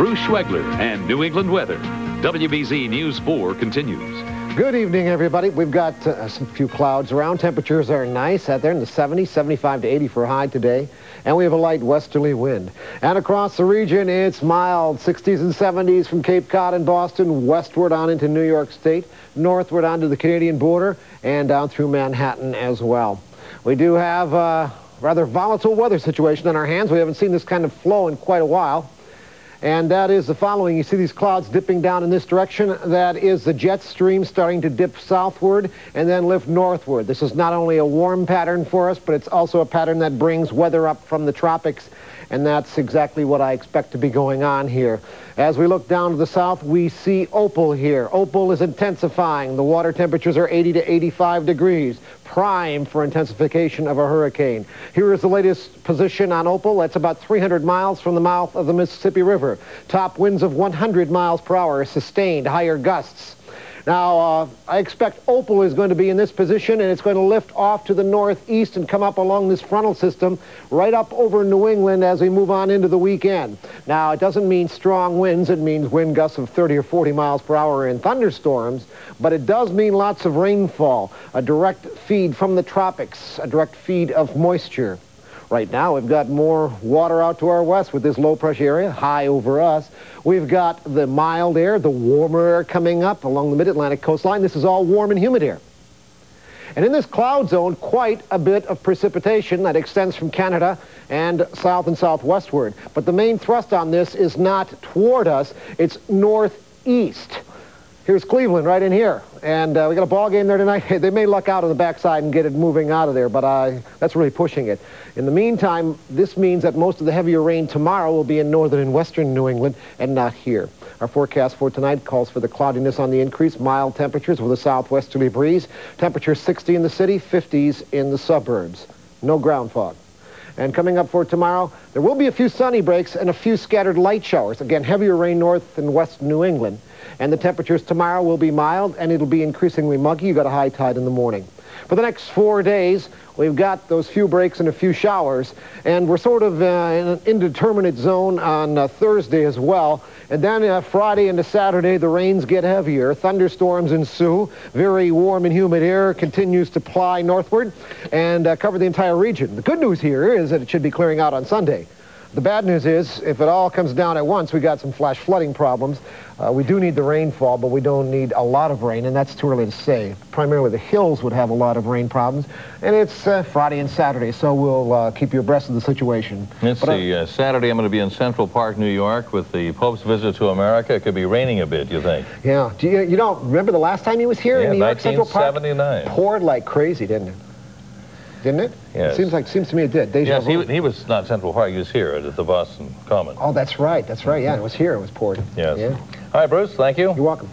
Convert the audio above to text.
Bruce Schwoegler and New England weather. WBZ News 4 continues. Good evening, everybody. We've got some few clouds around. Temperatures are nice out there in the 70s, 75 to 80 for a high today. And we have a light westerly wind. And across the region, it's mild, 60s and 70s from Cape Cod and Boston, westward on into New York State, northward onto the Canadian border, and down through Manhattan as well. We do have a rather volatile weather situation on our hands. We haven't seen this kind of flow in quite a while. And that is the following. You see these clouds dipping down in this direction. That is the jet stream starting to dip southward and then lift northward. This is not only a warm pattern for us, but it's also a pattern that brings weather up from the tropics. And that's exactly what I expect to be going on here. As we look down to the south, we see Opal here. Opal is intensifying. The water temperatures are 80 to 85 degrees, prime for intensification of a hurricane. Here is the latest position on Opal. That's about 300 miles from the mouth of the Mississippi River. Top winds of 100 miles per hour, sustained higher gusts. Now, I expect Opal is going to be in this position, and it's going to lift off to the northeast and come up along this frontal system right up over New England as we move on into the weekend. Now, it doesn't mean strong winds. It means wind gusts of 30 or 40 miles per hour in thunderstorms, but it does mean lots of rainfall, a direct feed from the tropics, a direct feed of moisture. Right now, we've got more water out to our west with this low-pressure area, high over us. We've got the mild air, the warmer air coming up along the mid-Atlantic coastline. This is all warm and humid air. And in this cloud zone, quite a bit of precipitation that extends from Canada and south and southwestward. But the main thrust on this is not toward us, it's northeast. Here's Cleveland right in here, and we got a ball game there tonight. They may luck out on the backside and get it moving out of there, but that's really pushing it. In the meantime, this means that most of the heavier rain tomorrow will be in northern and western New England and not here. Our forecast for tonight calls for the cloudiness on the increase, mild temperatures with a southwesterly breeze. Temperatures 60 in the city, 50s in the suburbs. No ground fog. And coming up for tomorrow, there will be a few sunny breaks and a few scattered light showers. Again, heavier rain north and west New England. And the temperatures tomorrow will be mild, and it'll be increasingly muggy. You've got a high tide in the morning. For the next 4 days, we've got those few breaks and a few showers, and we're sort of in an indeterminate zone on Thursday as well. And then Friday into Saturday, the rains get heavier. Thunderstorms ensue. Very warm and humid air continues to ply northward and cover the entire region. The good news here is that it should be clearing out on Sunday. The bad news is, if it all comes down at once, we got some flash flooding problems. We do need the rainfall, but we don't need a lot of rain, and that's too early to say. Primarily the hills would have a lot of rain problems, and it's Friday and Saturday, so we'll keep you abreast of the situation. Let's see, Saturday I'm going to be in Central Park, New York, with the Pope's visit to America. It could be raining a bit, you think? Yeah. You don't remember the last time he was here in New York, Central Park? 1979. Poured like crazy, didn't it? Didn't it? Yes. Seems to me it did. Yes, he was not Central Park. He was here at the Boston Common. Oh, that's right. That's right. Yeah, it was here. It was poured. Yes. Yeah. All right, Bruce, thank you. You're welcome.